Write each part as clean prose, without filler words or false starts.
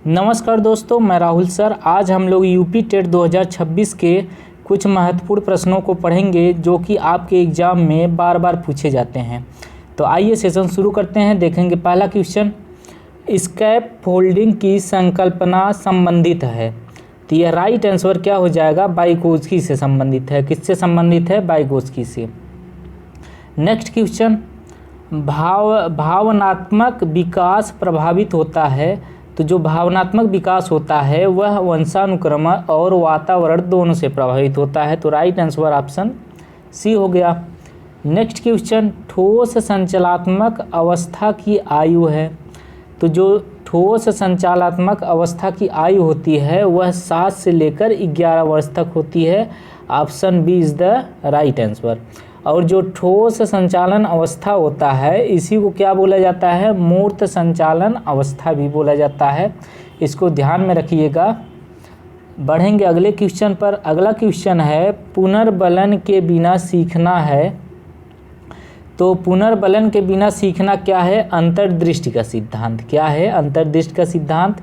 नमस्कार दोस्तों, मैं राहुल सर। आज हम लोग यूपी टेट 2026 के कुछ महत्वपूर्ण प्रश्नों को पढ़ेंगे जो कि आपके एग्ज़ाम में बार बार पूछे जाते हैं। तो आइए सेशन शुरू करते हैं। देखेंगे पहला क्वेश्चन, स्कैप फोल्डिंग की संकल्पना संबंधित है। तो यह राइट आंसर क्या हो जाएगा? वाइगोत्स्की से संबंधित है। किससे संबंधित है? वाइगोत्स्की से। नेक्स्ट क्वेश्चन, भावनात्मक विकास प्रभावित होता है। तो जो भावनात्मक विकास होता है वह वंशानुक्रम और वातावरण दोनों से प्रभावित होता है। तो राइट आंसर ऑप्शन सी हो गया। नेक्स्ट क्वेश्चन, ठोस संचालनात्मक अवस्था की आयु है। तो जो ठोस संचालनात्मक अवस्था की आयु होती है वह 7 से लेकर 11 वर्ष तक होती है। Option B is the right answer. और जो ठोस संचालन अवस्था होता है इसी को क्या बोला जाता है? मूर्त संचालन अवस्था भी बोला जाता है। इसको ध्यान में रखिएगा। बढ़ेंगे अगले क्वेश्चन पर। अगला क्वेश्चन है, पुनर्बलन के बिना सीखना है। तो पुनर्बलन के बिना सीखना क्या है? अंतर्दृष्टि का सिद्धांत। क्या है? अंतर्दृष्टि का सिद्धांत।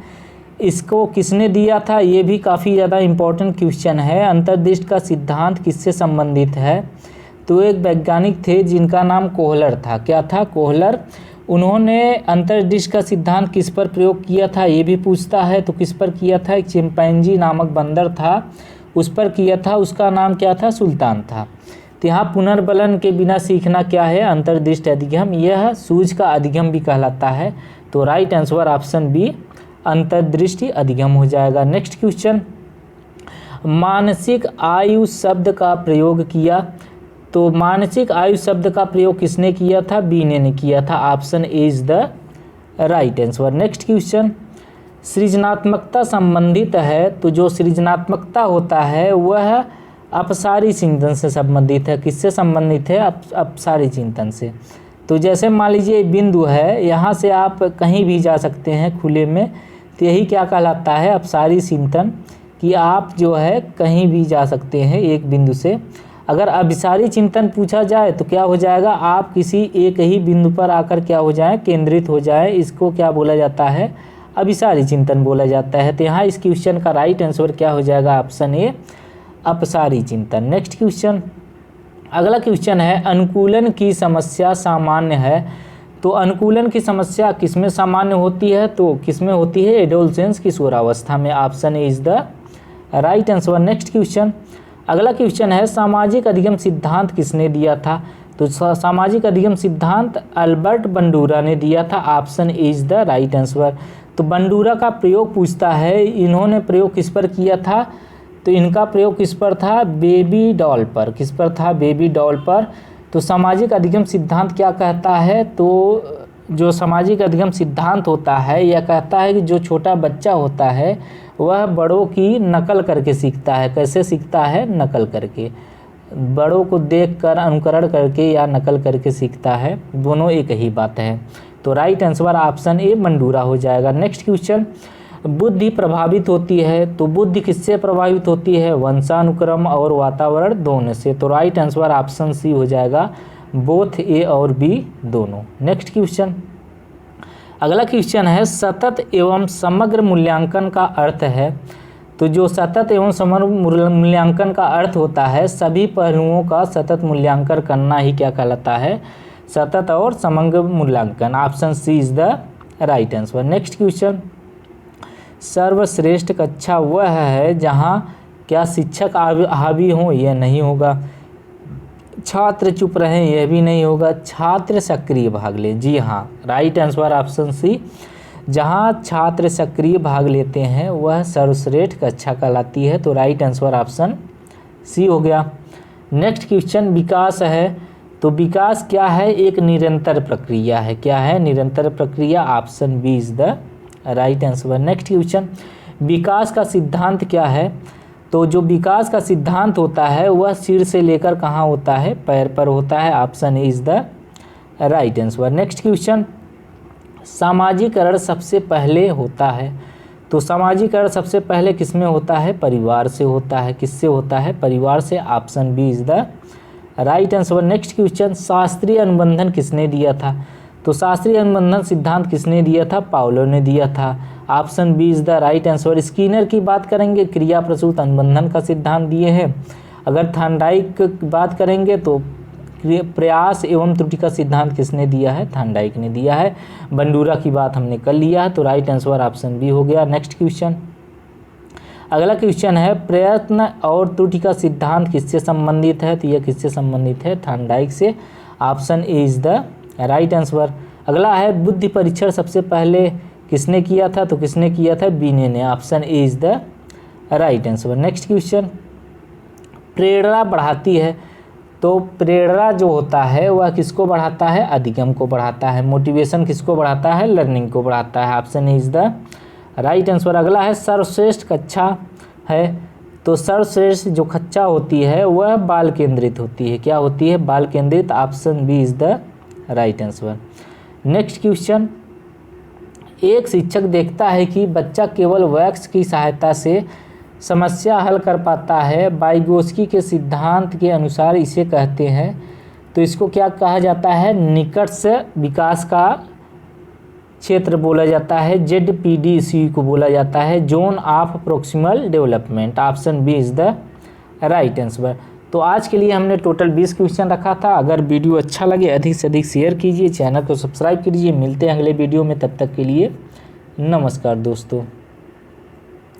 इसको किसने दिया था? ये भी काफ़ी ज़्यादा इम्पोर्टेंट क्वेश्चन है। अंतर्दृष्टि का सिद्धांत किससे संबंधित है? तो एक वैज्ञानिक थे जिनका नाम कोहलर था। क्या था? कोहलर। उन्होंने अंतर्दृष्टि का सिद्धांत किस पर प्रयोग किया था ये भी पूछता है। तो किस पर किया था? एक चिंपैंजी नामक बंदर था, उस पर किया था। उसका नाम क्या था? सुल्तान था। तो यहाँ पुनर्बलन के बिना सीखना क्या है? अंतर्दृष्टि अधिगम। यह सूझ का अधिगम भी कहलाता है। तो राइट आंसर ऑप्शन बी अंतर्दृष्टि अधिगम हो जाएगा। नेक्स्ट क्वेश्चन, मानसिक आयु शब्द का प्रयोग किया। तो मानसिक आयु शब्द का प्रयोग किसने किया था? बी ने किया था। Option A is the right answer. Next question, सृजनात्मकता संबंधित है। तो जो सृजनात्मकता होता है वह अपसारी चिंतन से संबंधित है। किससे संबंधित है? अपसारी चिंतन से। तो जैसे मान लीजिए बिंदु है, यहाँ से आप कहीं भी जा सकते हैं खुले में। तो यही क्या कहलाता है? अपसारी चिंतन, कि आप जो है कहीं भी जा सकते हैं एक बिंदु से। अगर अभिसारी चिंतन पूछा जाए तो क्या हो जाएगा? आप किसी एक ही बिंदु पर आकर क्या हो जाए? केंद्रित हो जाए। इसको क्या बोला जाता है? अभिसारी चिंतन बोला जाता है। तो यहाँ इस क्वेश्चन का राइट आंसर क्या हो जाएगा? ऑप्शन ए अपसारी चिंतन। नेक्स्ट क्वेश्चन, अगला क्वेश्चन है, अनुकूलन की समस्या सामान्य है। तो अनुकूलन की समस्या किसमें सामान्य होती है? तो किसमें होती है? एडोलसेंस, किशोरावस्था में। Option A is the right answer. Next question, अगला क्वेश्चन है, सामाजिक अधिगम सिद्धांत किसने दिया था? तो सामाजिक अधिगम सिद्धांत अल्बर्ट बंडूरा ने दिया था। Option A is the right answer. तो बंडूरा का प्रयोग पूछता है, इन्होंने प्रयोग किस पर किया था? तो इनका प्रयोग किस पर था? बेबी डॉल पर। किस पर था? बेबी डॉल पर। तो सामाजिक अधिगम सिद्धांत क्या कहता है? तो जो सामाजिक अधिगम सिद्धांत होता है यह कहता है कि जो छोटा बच्चा होता है वह बड़ों की नकल करके सीखता है। कैसे सीखता है? नकल करके। बड़ों को देखकर अनुकरण करके या नकल करके सीखता है। दोनों एक ही बात है। तो right answer option A Bandura हो जाएगा। नेक्स्ट क्वेश्चन, बुद्धि प्रभावित होती है। तो बुद्धि किससे प्रभावित होती है? वंशानुक्रम और वातावरण दोनों से। तो राइट आंसर ऑप्शन सी हो जाएगा, बोथ ए और बी दोनों। नेक्स्ट क्वेश्चन, अगला क्वेश्चन है, सतत एवं समग्र मूल्यांकन का अर्थ है। तो जो सतत एवं समग्र मूल्यांकन का अर्थ होता है, सभी पहलुओं का सतत मूल्यांकन करना ही क्या कहलाता है? सतत और समग्र मूल्यांकन। Option C is the right answer. Next question, सर्वश्रेष्ठ कक्षा वह है जहाँ क्या शिक्षक हावी हों? यह नहीं होगा। छात्र चुप रहें? यह भी नहीं होगा। छात्र सक्रिय भाग ले। जी हाँ, राइट आंसर ऑप्शन सी, जहाँ छात्र सक्रिय भाग लेते हैं वह सर्वश्रेष्ठ कक्षा कहलाती है। तो राइट आंसर ऑप्शन सी हो गया। नेक्स्ट क्वेश्चन, विकास है। तो विकास क्या है? एक निरंतर प्रक्रिया है। क्या है? निरंतर प्रक्रिया। Option B is the right answer. Next question, विकास का सिद्धांत क्या है? तो जो विकास का सिद्धांत होता है वह सिर से लेकर कहाँ होता है? पैर पर होता है। Option A is the right answer. Next question, सामाजिकरण सबसे पहले होता है। तो सामाजिकरण सबसे पहले किसमें होता है? परिवार से होता है। किससे होता है? परिवार से। Option B is the right answer. Next question, शास्त्रीय अनुबंधन किसने दिया था? तो शास्त्रीय अनुबंधन सिद्धांत किसने दिया था? पावलो ने दिया था। Option B is the right answer. Skinner की बात करेंगे, क्रिया प्रसूत अनुबंधन का सिद्धांत दिए हैं। अगर थॉर्नडाइक की बात करेंगे तो प्रयास एवं त्रुटि का सिद्धांत किसने दिया है? थॉर्नडाइक ने दिया है। बंडूरा की बात हमने कर लिया है, तो राइट आंसर ऑप्शन बी हो गया। नेक्स्ट क्वेश्चन, अगला क्वेश्चन है प्रयत्न और त्रुटि का सिद्धांत किससे संबंधित है? तो यह किससे संबंधित है? थॉर्नडाइक से। Option A is the right answer. अगला है बुद्धि परीक्षण सबसे पहले किसने किया था? तो किसने किया था? बीने ने। Option A is the right answer. Next question, प्रेरणा बढ़ाती है, तो प्रेरणा जो होता है वह किसको बढ़ाता है? अधिगम को बढ़ाता है। मोटिवेशन किसको बढ़ाता है? लर्निंग को बढ़ाता है। Option A is the right answer. अगला है सर्वश्रेष्ठ कक्षा है, तो सर्वश्रेष्ठ जो कक्षा होती है वह बाल केंद्रित होती है। क्या होती है? बाल केंद्रित। Option B is the right answer. Next question, एक शिक्षक देखता है कि बच्चा केवल वैक्स की सहायता से समस्या हल कर पाता है, वाइगोत्स्की के सिद्धांत के अनुसार इसे कहते हैं, तो इसको क्या कहा जाता है? निकट से विकास का क्षेत्र बोला जाता है। ZPD को बोला जाता है, zone of proximal development. Option B is the right answer. तो आज के लिए हमने टोटल 20 क्वेश्चन रखा था। अगर वीडियो अच्छा लगे अधिक से अधिक शेयर कीजिए, चैनल को सब्सक्राइब कीजिए। मिलते हैं अगले वीडियो में, तब तक के लिए नमस्कार दोस्तों।